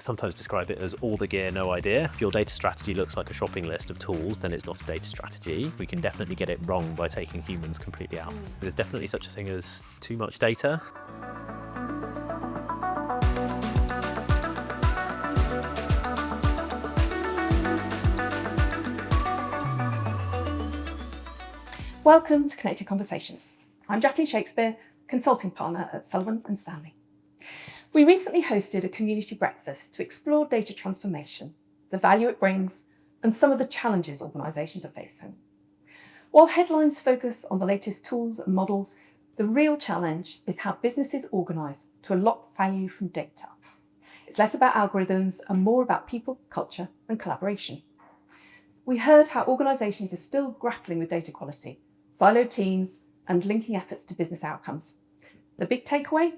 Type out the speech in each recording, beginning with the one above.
sometimes describe it as all the gear, no idea. If your data strategy looks like a shopping list of tools, then it's not a data strategy. We can definitely get it wrong by taking humans completely out. There's definitely such a thing as too much data. Welcome to Connected Conversations. I'm Jacqueline Shakespeare, consulting partner at Sullivan & Stanley. We recently hosted a community breakfast to explore data transformation, the value it brings, and some of the challenges organisations are facing. While headlines focus on the latest tools and models, the real challenge is how businesses organise to unlock value from data. It's less about algorithms and more about people, culture, and collaboration. We heard how organisations are still grappling with data quality, siloed teams, and linking efforts to business outcomes. The big takeaway?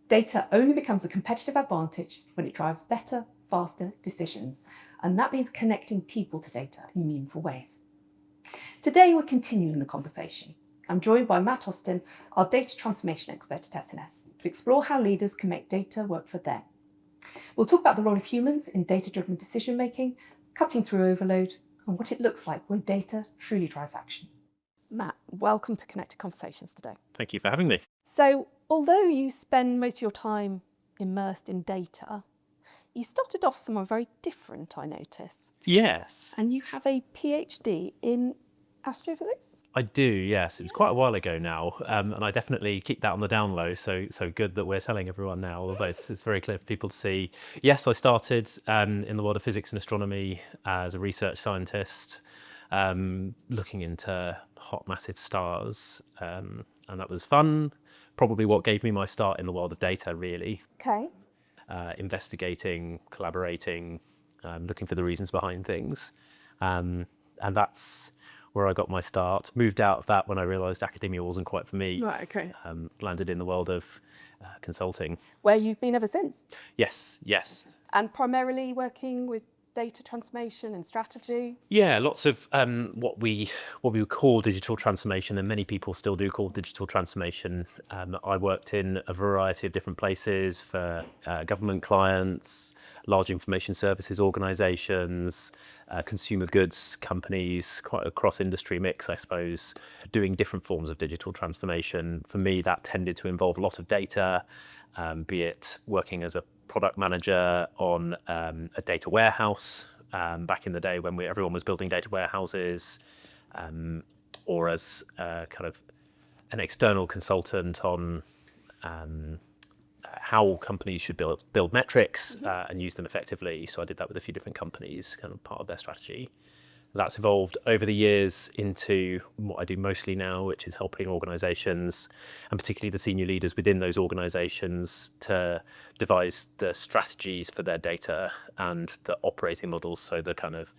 Data only becomes a competitive advantage when it drives better, faster decisions, and that means connecting people to data in meaningful ways. Today, we're continuing the conversation. I'm joined by Matt Austin, our data transformation expert at SNS, to explore how leaders can make data work for them. We'll talk about the role of humans in data-driven decision-making, cutting through overload, and what it looks like when data truly drives action. Matt, welcome to Connected Conversations today. Thank you for having me. So, although you spend most of your time immersed in data, you started off somewhere very different, I notice. Yes. And you have a PhD in astrophysics? I do, yes. It was quite a while ago now, and I definitely keep that on the down low, so good that we're telling everyone now, although it's very clear for people to see. Yes, I started in the world of physics and astronomy as a research scientist, looking into hot, massive stars, and that was fun. Probably what gave me my start in the world of data, really. Okay. Investigating, collaborating, looking for the reasons behind things. And that's where I got my start. Moved out of that when I realised academia wasn't quite for me. Right, okay. Landed in the world of consulting. Where you've been ever since? Yes. And primarily working with data transformation and strategy? Yeah, lots of what we would call digital transformation, and many people still do call digital transformation. I worked in a variety of different places for government clients, large information services organisations, consumer goods companies, quite a cross-industry mix, I suppose, doing different forms of digital transformation. For me, that tended to involve a lot of data, be it working as a product manager on a data warehouse back in the day when everyone was building data warehouses, or as kind of an external consultant on how companies should build metrics and use them effectively. So I did that with a few different companies, kind of part of their strategy. That's evolved over the years into what I do mostly now, which is helping organisations, and particularly the senior leaders within those organisations, to devise the strategies for their data and the operating models. So the kind of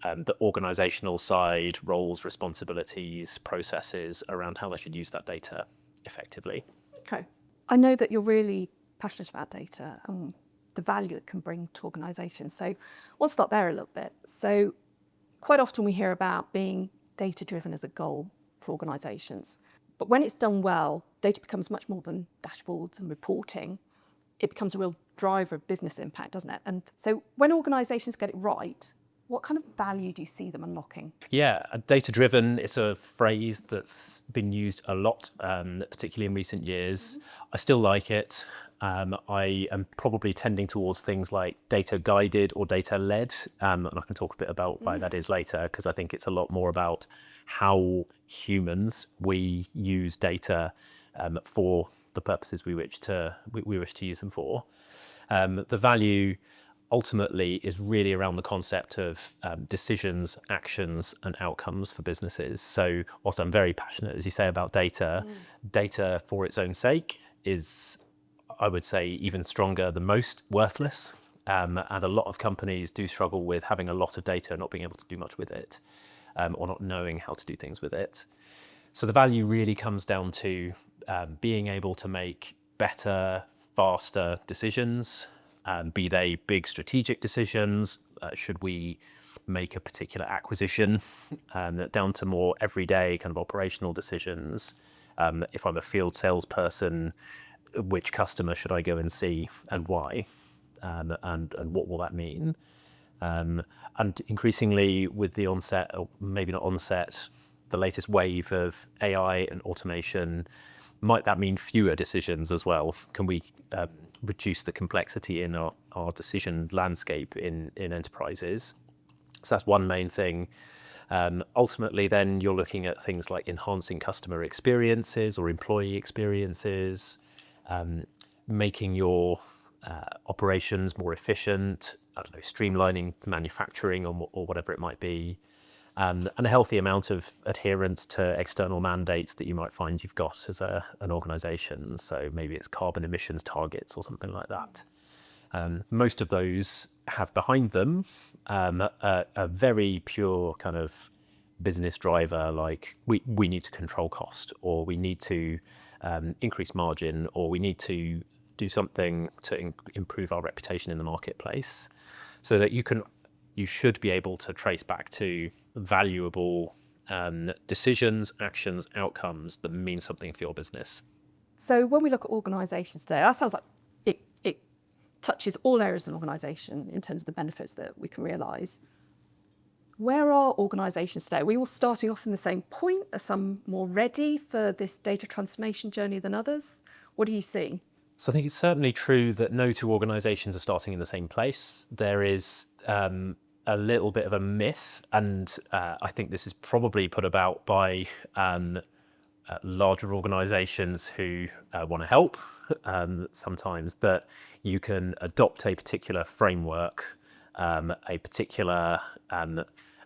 the organisational side, roles, responsibilities, processes around how they should use that data effectively. Okay. I know that you're really passionate about data and the value it can bring to organisations. So we'll start there a little bit. So quite often we hear about being data-driven as a goal for organisations. But when it's done well, data becomes much more than dashboards and reporting. It becomes a real driver of business impact, doesn't it? And so when organisations get it right, what kind of value do you see them unlocking? Yeah, data-driven is a phrase that's been used a lot, particularly in recent years. I still like it. I am probably tending towards things like data-guided or data-led, and I can talk a bit about why that is later, because I think it's a lot more about how humans, we use data for the purposes we wish to use them for. The value ultimately is really around the concept of decisions, actions, and outcomes for businesses. So whilst I'm very passionate, as you say, about data, data for its own sake is, I would say, even stronger than most worthless. And a lot of companies do struggle with having a lot of data and not being able to do much with it, or not knowing how to do things with it. So the value really comes down to being able to make better, faster decisions, be they big strategic decisions, should we make a particular acquisition, down to more everyday kind of operational decisions. If I'm a field salesperson, which customer should I go and see and why? and what will that mean? And increasingly with the onset, or maybe not onset, the latest wave of AI and automation, might that mean fewer decisions as well? Can we reduce the complexity in our decision landscape in enterprises? So that's one main thing. Ultimately, then you're looking at things like enhancing customer experiences or employee experiences, making your operations more efficient, I don't know, streamlining manufacturing or whatever it might be, and a healthy amount of adherence to external mandates that you might find you've got as an organization. So maybe it's carbon emissions targets or something like that. Most of those have behind them a very pure kind of business driver, like we need to control cost, or we need to increase margin, or we need to do something to improve our reputation in the marketplace, so that you should be able to trace back to valuable decisions, actions, outcomes that mean something for your business. So when we look at organisations today, that sounds like it touches all areas of an organisation in terms of the benefits that we can realise. Where are organisations today? Are we all starting off in the same point? Are some more ready for this data transformation journey than others? What are you seeing? So I think it's certainly true that no two organisations are starting in the same place. There is a little bit of a myth, and I think this is probably put about by larger organisations who want to help sometimes, that you can adopt a particular framework, a particular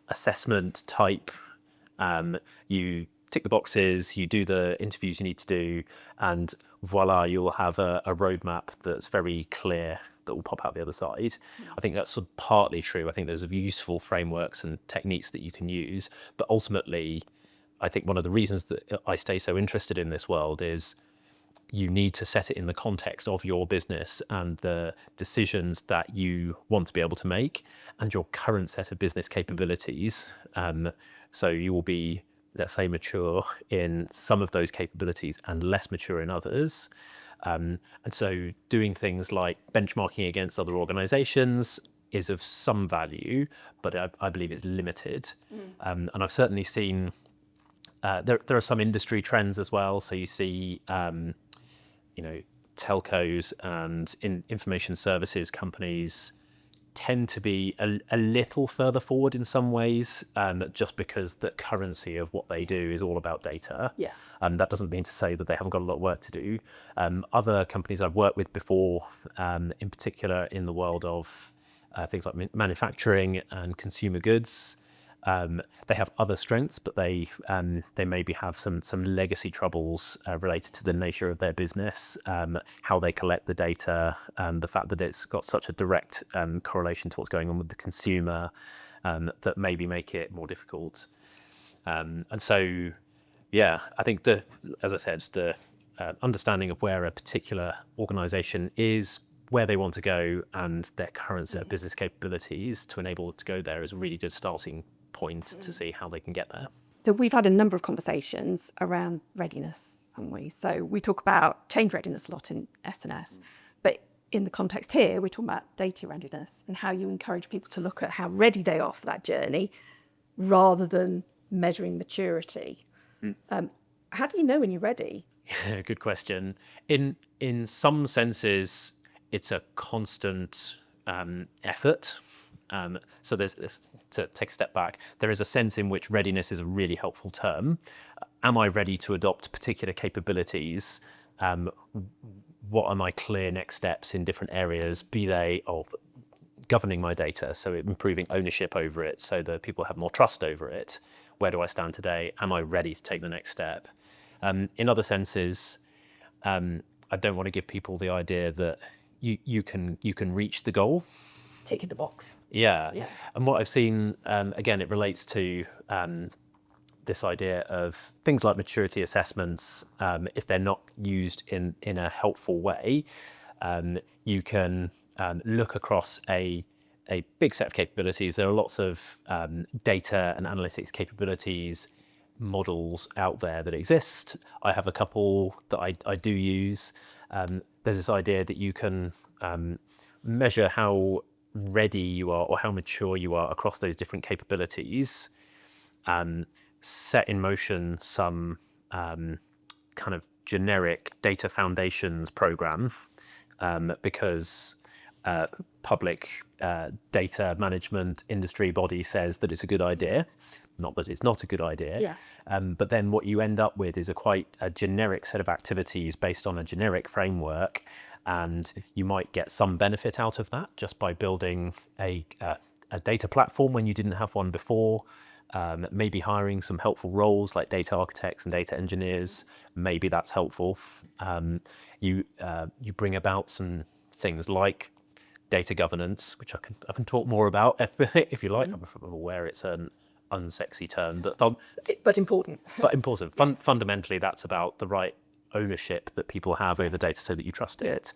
assessment type. You tick the boxes, you do the interviews you need to do, and voila, you'll have a roadmap that's very clear that will pop out the other side. I think that's sort of partly true. I think there's useful frameworks and techniques that you can use, but ultimately, I think one of the reasons that I stay so interested in this world is you need to set it in the context of your business and the decisions that you want to be able to make and your current set of business capabilities. So you will be, let's say, mature in some of those capabilities and less mature in others. And so doing things like benchmarking against other organizations is of some value, but I believe it's limited. And I've certainly seen, there are some industry trends as well. So you see, telcos and information services companies tend to be a little further forward in some ways, just because the currency of what they do is all about data. Yeah. That doesn't mean to say that they haven't got a lot of work to do. Other companies I've worked with before, in particular in the world of things like manufacturing and consumer goods, they have other strengths, but they maybe have some legacy troubles related to the nature of their business, how they collect the data, the fact that it's got such a direct correlation to what's going on with the consumer, that maybe make it more difficult. And so, yeah, I think as I said, the understanding of where a particular organisation is, where they want to go, and their current set of business capabilities to enable it to go there is a really good starting point to see how they can get there. So we've had a number of conversations around readiness, haven't we? So we talk about change readiness a lot in S&S, but in the context here, we're talking about data readiness and how you encourage people to look at how ready they are for that journey rather than measuring maturity. How do you know when you're ready? Yeah, good question. In some senses, it's a constant effort. So there's, to take a step back, there is a sense in which readiness is a really helpful term. Am I ready to adopt particular capabilities? What are my clear next steps in different areas? Be they governing my data, so improving ownership over it so that people have more trust over it. Where do I stand today? Am I ready to take the next step? In other senses, I don't want to give people the idea that you can reach the goal. Ticking the box. Yeah. And what I've seen, again, it relates to this idea of things like maturity assessments. If they're not used in a helpful way, you can look across a big set of capabilities. There are lots of data and analytics capabilities, models out there that exist. I have a couple that I do use. There's this idea that you can measure how ready you are or how mature you are across those different capabilities, set in motion some kind of generic data foundations program, because public data management industry body says that it's a good idea, not that it's not a good idea. Yeah. But then what you end up with is quite a generic set of activities based on a generic framework, and you might get some benefit out of that just by building a data platform when you didn't have one before. Maybe hiring some helpful roles like data architects and data engineers. Maybe that's helpful. You bring about some things like data governance, which I can talk more about if you like. I'm aware it's an unsexy term, But important. but important. Fundamentally, that's about the right ownership that people have over data so that you trust it,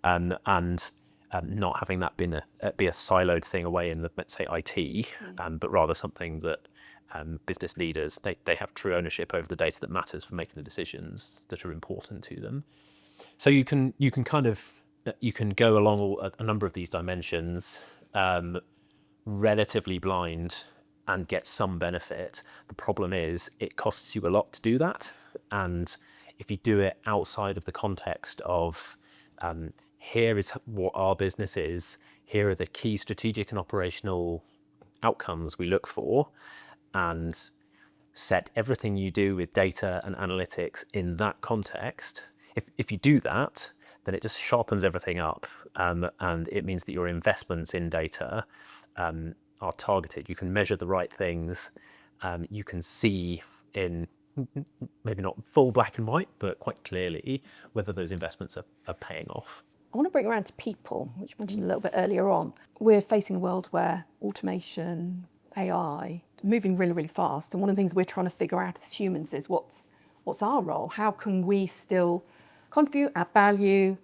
and not having that be a siloed thing away in the, let's say, IT, but rather something that business leaders, they have true ownership over the data that matters for making the decisions that are important to them. So you can go along a number of these dimensions, relatively blind, and get some benefit. The problem is it costs you a lot to do that, and if you do it outside of the context of here is what our business is, here are the key strategic and operational outcomes we look for, and set everything you do with data and analytics in that context. If you do that, then it just sharpens everything up, and it means that your investments in data are targeted. You can measure the right things. You can see in maybe not full black and white, but quite clearly whether those investments are paying off. I want to bring it around to people, which you mentioned a little bit earlier on. We're facing a world where automation, AI, moving really, really fast. And one of the things we're trying to figure out as humans is what's our role? How can we still contribute, add value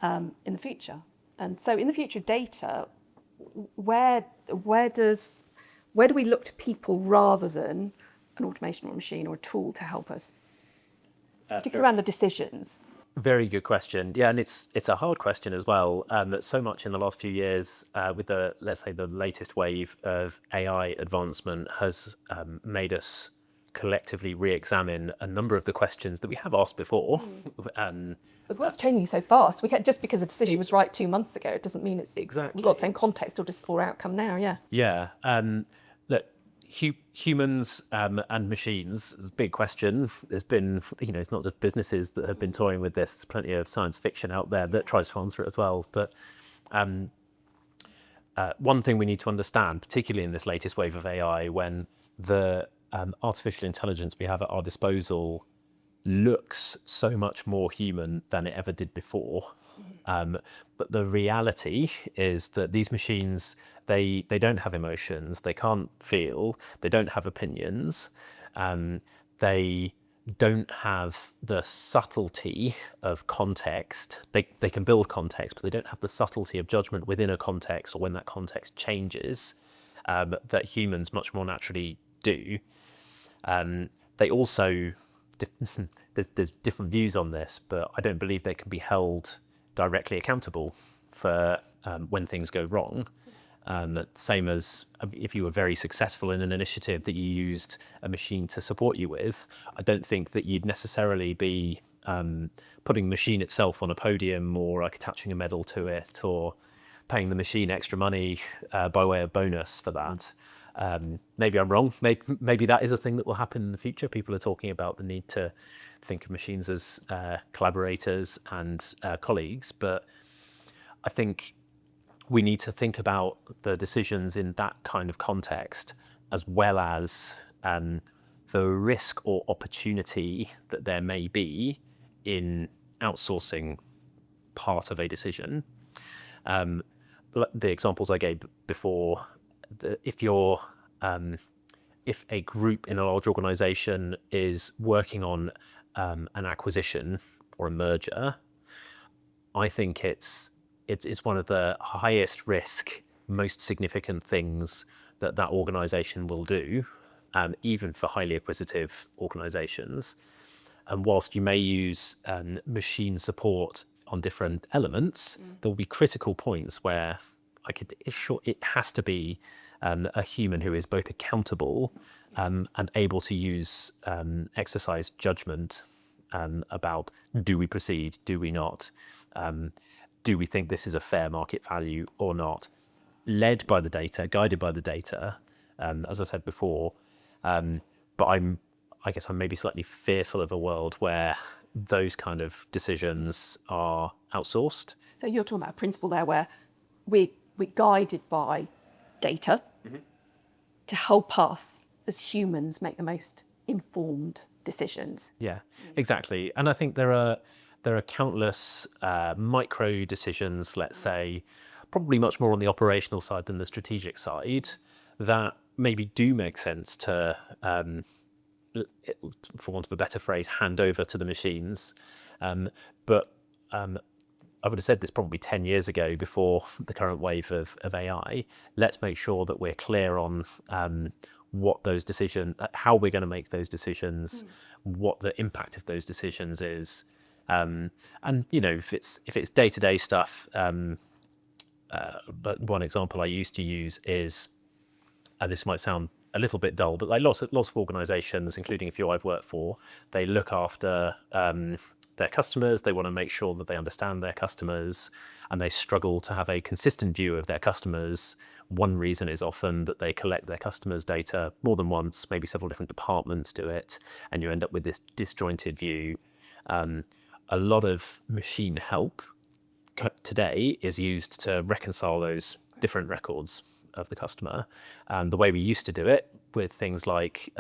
in the future? And so in the future of data, where do we look to people rather than an automation or a machine or a tool to help us, particularly around the decisions? Very good question. Yeah, and it's a hard question as well. That so much in the last few years, with let's say the latest wave of AI advancement, has made us collectively re-examine a number of the questions that we have asked before. But what's changing so fast? Just because a decision was right 2 months ago, it doesn't mean it's exactly got the same context or just for outcome now. Yeah. Yeah. Look, humans and machines is a big question. There's been, it's not just businesses that have been toying with this. There's plenty of science fiction out there that tries to answer it as well. But one thing we need to understand, particularly in this latest wave of AI, when the artificial intelligence we have at our disposal looks so much more human than it ever did before. But the reality is that these machines, they don't have emotions, they can't feel, they don't have opinions, they don't have the subtlety of context. They can build context, but they don't have the subtlety of judgment within a context or when that context changes, that humans much more naturally do. They also, there's different views on this, but I don't believe they can be held directly accountable for when things go wrong. Same as if you were very successful in an initiative that you used a machine to support you with, I don't think that you'd necessarily be putting the machine itself on a podium or like attaching a medal to it or paying the machine extra money by way of bonus for that. Maybe I'm wrong. Maybe that is a thing that will happen in the future. People are talking about the need to think of machines as collaborators and colleagues, but I think we need to think about the decisions in that kind of context, as well as the risk or opportunity that there may be in outsourcing part of a decision. The examples I gave before, if a group in a large organization is working on an acquisition or a merger, I think it's one of the highest risk, most significant things that organization will do, even for highly acquisitive organizations. And whilst you may use machine support different elements, there will be critical points where it has to be a human who is both accountable and able to exercise judgment about, do we proceed, do we not, do we think this is a fair market value or not, led by the data, guided by the data, as I said before. But I guess I'm maybe slightly fearful of a world where those kind of decisions are outsourced. So you're talking about a principle there where we're guided by data to help us as humans make the most informed decisions. Yeah, exactly. And I think there are countless micro decisions, let's say, probably much more on the operational side than the strategic side, that maybe do make sense to, for want of a better phrase, hand over to the machines. But I would have said this probably 10 years ago, before the current wave of AI. Let's make sure that we're clear on what those decisions, how we're going to make those decisions, what the impact of those decisions is. And, if it's day-to-day stuff, but one example I used to use is, this might sound a little bit dull, but like lots of organizations, including a few I've worked for, they look after their customers. They want to make sure that they understand their customers, and they struggle to have a consistent view of their customers. One reason is often that they collect their customers' data more than once, maybe several different departments do it, and you end up with this disjointed view. A lot of machine help today is used to reconcile those different records of the customer. And the way we used to do it with things like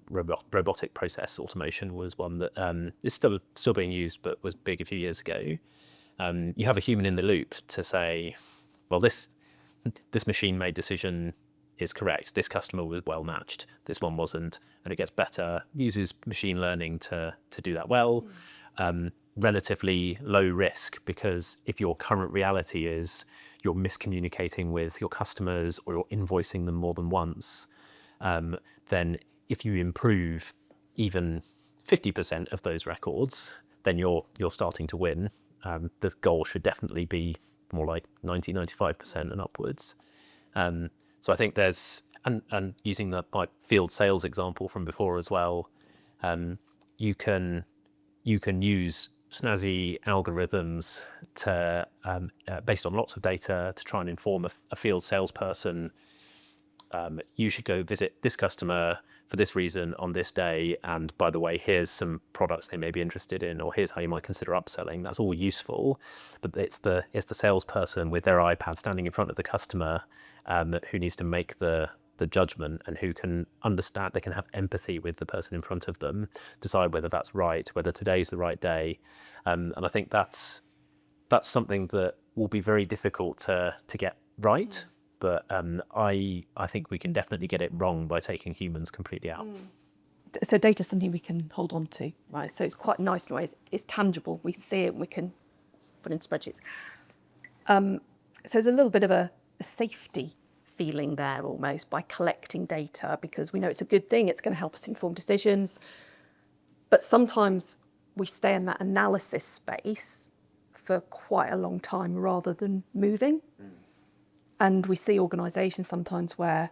robotic process automation was one that is still being used, but was big a few years ago. You have a human in the loop to say, well, this machine-made decision is correct. This customer was well matched. This one wasn't, and it gets better. Uses machine learning to do that well. Relatively low risk, because if your current reality is you're miscommunicating with your customers or you're invoicing them more than once, then if you improve even 50% of those records, then you're starting to win. The goal should definitely be more like 90-95% and upwards. So I think there's, and using my field sales example from before as well, you can use snazzy algorithms to, based on lots of data, to try and inform a field salesperson. You should go visit this customer for this reason on this day, and by the way, here's some products they may be interested in, or here's how you might consider upselling. That's all useful, but it's the salesperson with their iPad standing in front of the customer who needs to make the judgment, and who can understand, they can have empathy with the person in front of them, decide whether that's right, whether today's the right day. And I think that's something that will be very difficult to get right. But I think we can definitely get it wrong by taking humans completely out. So data is something we can hold on to, right? So it's quite nice in ways. It's tangible. We see it, we can put in spreadsheets. So there's a little bit of a safety feeling there almost by collecting data, because we know it's a good thing, it's going to help us inform decisions. But sometimes we stay in that analysis space for quite a long time rather than moving. And we see organisations sometimes where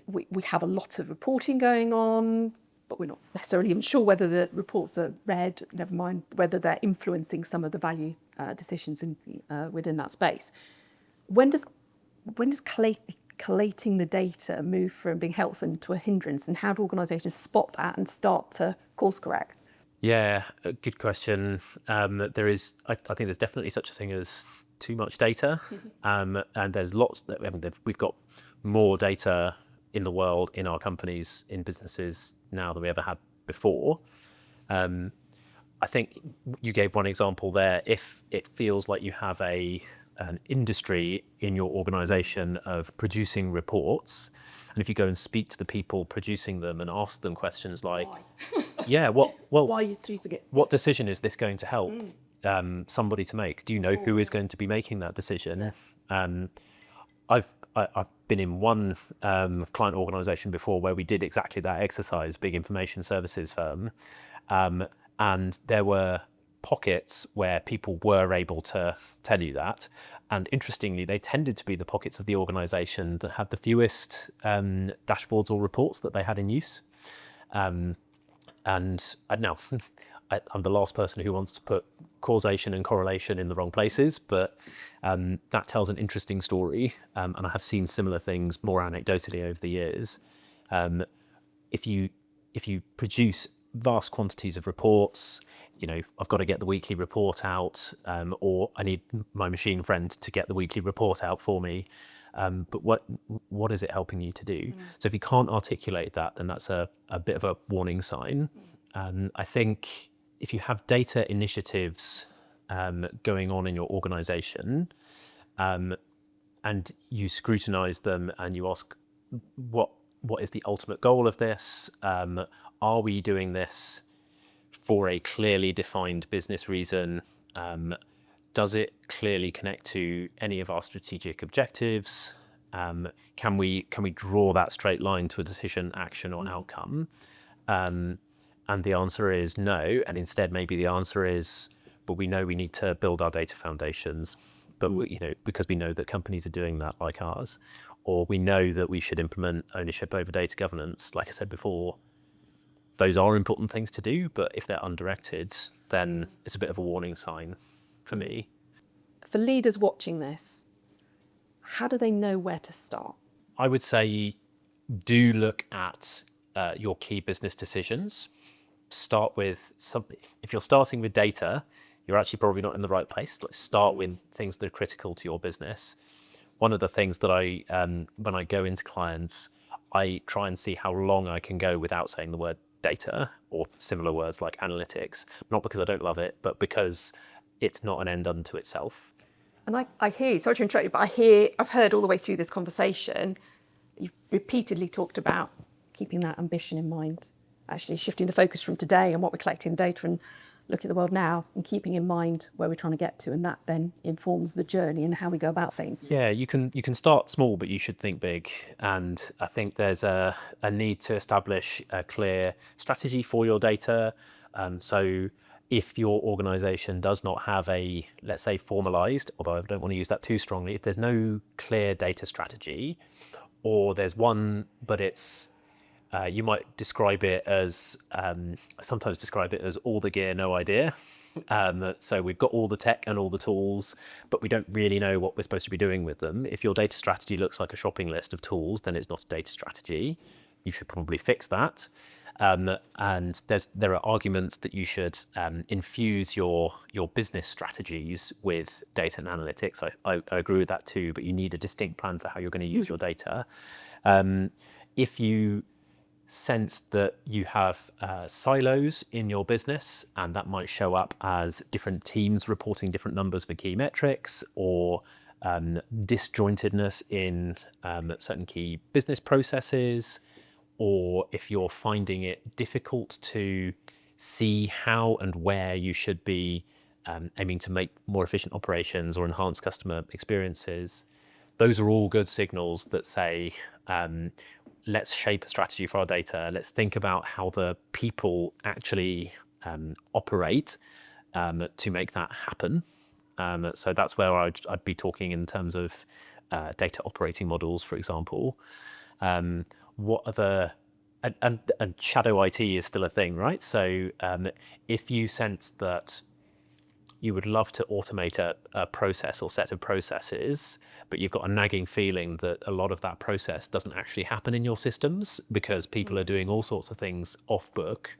we have a lot of reporting going on, but we're not necessarily even sure whether the reports are read, never mind whether they're influencing some of the value decisions within that space. When does collating the data move from being helpful into a hindrance, and how do organisations spot that and start to course correct? Yeah, a good question. There is, I think there's definitely such a thing as too much data, and there's lots that we've got more data in the world, in our companies, in businesses now than we ever had before. I think you gave one example there. If it feels like you have an industry in your organization of producing reports, and if you go and speak to the people producing them and ask them questions like, yeah, why are you choosing it? What decision is this going to help somebody to make? Do you know who is going to be making that decision? I've been in one client organization before where we did exactly that exercise, big information services firm, and there were pockets where people were able to tell you that. And interestingly, they tended to be the pockets of the organization that had the fewest dashboards or reports that they had in use. And now I'm the last person who wants to put causation and correlation in the wrong places, but that tells an interesting story. And I have seen similar things more anecdotally over the years. If you produce vast quantities of reports, I've got to get the weekly report out, or I need my machine friend to get the weekly report out for me. But what is it helping you to do? So if you can't articulate that, then that's a bit of a warning sign. I think if you have data initiatives going on in your organization, and you scrutinize them and you ask what is the ultimate goal of this? Are we doing this for a clearly defined business reason? Does it clearly connect to any of our strategic objectives? Can we draw that straight line to a decision, action, or outcome? And the answer is no. And instead, maybe the answer is, but we know we need to build our data foundations, but because we know that companies are doing that like ours, or we know that we should implement ownership over data governance. Like I said before, those are important things to do, but if they're undirected, then it's a bit of a warning sign for me. For leaders watching this, how do they know where to start? I would say do look at your key business decisions. Start with something. If you're starting with data, you're actually probably not in the right place. Let's start with things that are critical to your business. One of the things that when I go into clients, I try and see how long I can go without saying the word data or similar words like analytics, not because I don't love it, but because it's not an end unto itself. And I hear, sorry to interrupt you, but I've heard all the way through this conversation, you've repeatedly talked about keeping that ambition in mind, actually shifting the focus from today and what we're collecting data and looking at the world now and keeping in mind where we're trying to get to, and that then informs the journey and how we go about things. Yeah, you can start small, but you should think big. And I think there's a need to establish a clear strategy for your data. So if your organization does not have a, let's say, formalized, although I don't want to use that too strongly, if there's no clear data strategy, or there's one, but it's you might describe it as, I sometimes describe it as all the gear, no idea. So we've got all the tech and all the tools, but we don't really know what we're supposed to be doing with them. If your data strategy looks like a shopping list of tools, then it's not a data strategy. You should probably fix that. And there are arguments that you should infuse your business strategies with data and analytics. I agree with that too, but you need a distinct plan for how you're going to use your data. If you sense that you have silos in your business, and that might show up as different teams reporting different numbers for key metrics, or disjointedness in certain key business processes, or if you're finding it difficult to see how and where you should be aiming to make more efficient operations or enhance customer experiences, those are all good signals that say, let's shape a strategy for our data. Let's think about how the people actually operate to make that happen. So that's where I'd be talking in terms of data operating models, for example. What are the and shadow IT is still a thing, right? So if you sense that you would love to automate a process or set of processes, but you've got a nagging feeling that a lot of that process doesn't actually happen in your systems because people are doing all sorts of things off book,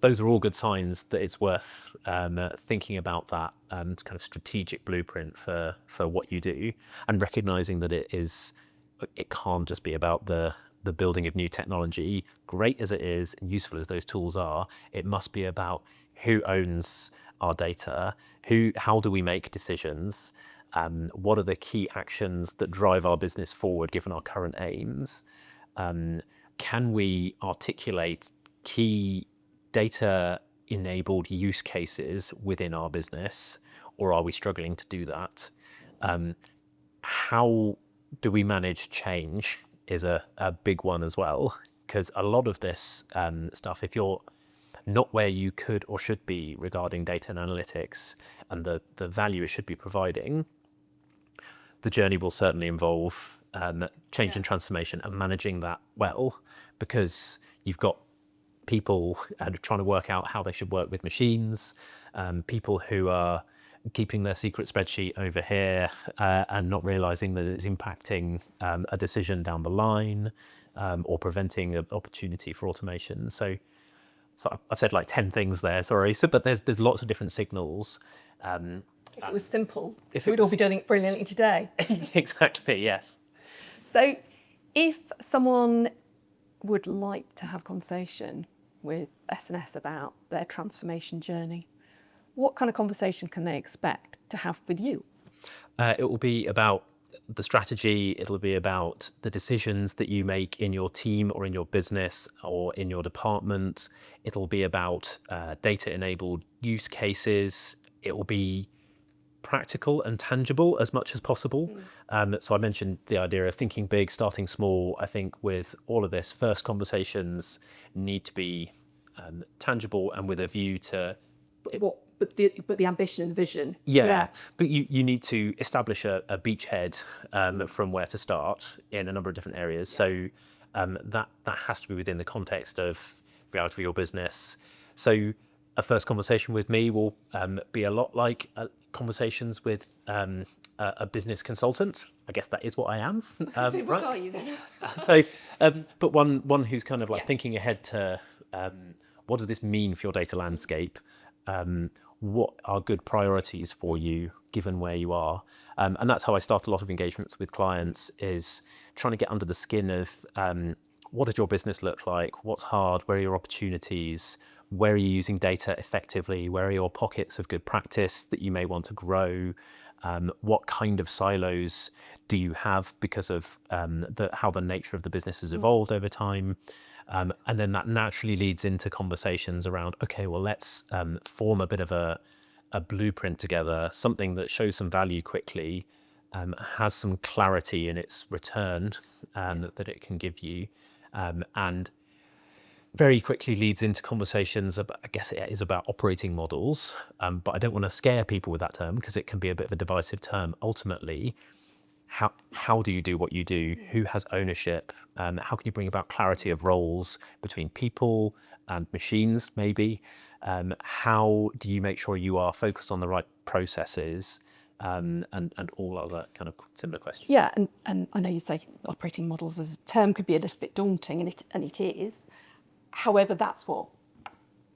those are all good signs that it's worth thinking about that kind of strategic blueprint for what you do, and recognizing that it can't just be about the building of new technology. Great as it is and useful as those tools are, it must be about who owns our data, how do we make decisions, what are the key actions that drive our business forward given our current aims, can we articulate key data enabled use cases within our business, or are we struggling to do that? How do we manage change is a big one as well, because a lot of this stuff, if you're not where you could or should be regarding data and analytics and the value it should be providing, the journey will certainly involve change and transformation and managing that well, because you've got people trying to work out how they should work with machines, people who are keeping their secret spreadsheet over here and not realizing that it's impacting a decision down the line or preventing an opportunity for automation. So I've said like 10 things there, sorry. So, but there's lots of different signals. If it was simple, if it we'd all be doing it brilliantly today. Exactly, yes. So if someone would like to have a conversation with S&S about their transformation journey, what kind of conversation can they expect to have with you? It will be about the strategy, it'll be about the decisions that you make in your team or in your business or in your department. It'll be about data-enabled use cases. It will be practical and tangible as much as possible. So I mentioned the idea of thinking big, starting small. I think with all of this, first conversations need to be tangible and with a view to... But the ambition and vision. Yeah. But you need to establish a beachhead from where to start in a number of different areas. So that has to be within the context of reality of your business. So a first conversation with me will be a lot like conversations with a business consultant. I guess that is what I am. What are you then? So, but one who's kind of like thinking ahead to what does this mean for your data landscape? What are good priorities for you given where you are? And that's how I start a lot of engagements with clients, is trying to get under the skin of what does your business look like? What's hard? Where are your opportunities? Where are you using data effectively? Where are your pockets of good practice that you may want to grow? What kind of silos do you have because of how the nature of the business has evolved over time? And then that naturally leads into conversations around, okay, well, let's form a bit of a blueprint together, something that shows some value quickly, has some clarity in its return that it can give you, and very quickly leads into conversations about, I guess it is about operating models, but I don't want to scare people with that term because it can be a bit of a divisive term. Ultimately, how do you do what you do? Who has ownership? How can you bring about clarity of roles between people and machines, maybe? How do you make sure you are focused on the right processes? And all other kind of similar questions. Yeah, and I know you say operating models as a term could be a little bit daunting, and it is. However, that's what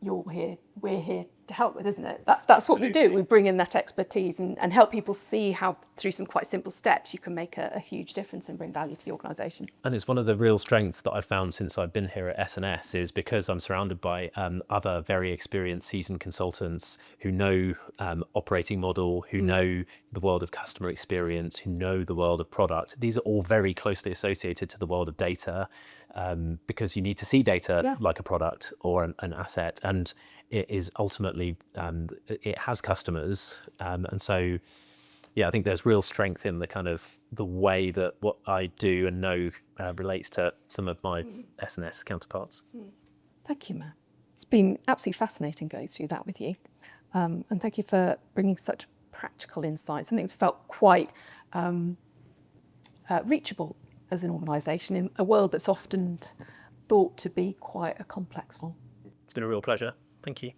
we're here to help with, isn't it? That's what we do. We bring in that expertise and help people see how, through some quite simple steps, you can make a huge difference and bring value to the organisation. And it's one of the real strengths that I've found since I've been here at S&S, is because I'm surrounded by other very experienced, seasoned consultants who know operating model, who know the world of customer experience, who know the world of product. These are all very closely associated to the world of data, because you need to see data like a product or an asset, and it is ultimately, it has customers. And so, yeah, I think there's real strength in the kind of the way that what I do and know relates to some of my S&S counterparts. Thank you, Matt. It's been absolutely fascinating going through that with you. And thank you for bringing such practical insights. I think it's felt quite reachable as an organisation in a world that's often thought to be quite a complex one. It's been a real pleasure. Thank you.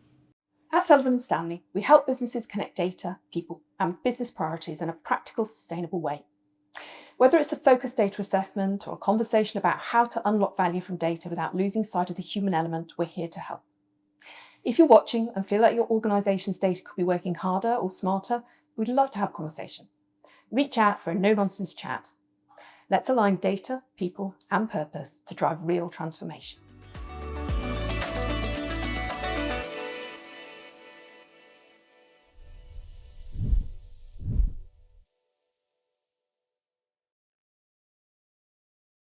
At Sullivan & Stanley, we help businesses connect data, people and business priorities in a practical, sustainable way. Whether it's a focused data assessment or a conversation about how to unlock value from data without losing sight of the human element, we're here to help. If you're watching and feel like your organisation's data could be working harder or smarter, we'd love to have a conversation. Reach out for a no-nonsense chat. Let's align data, people and purpose to drive real transformation.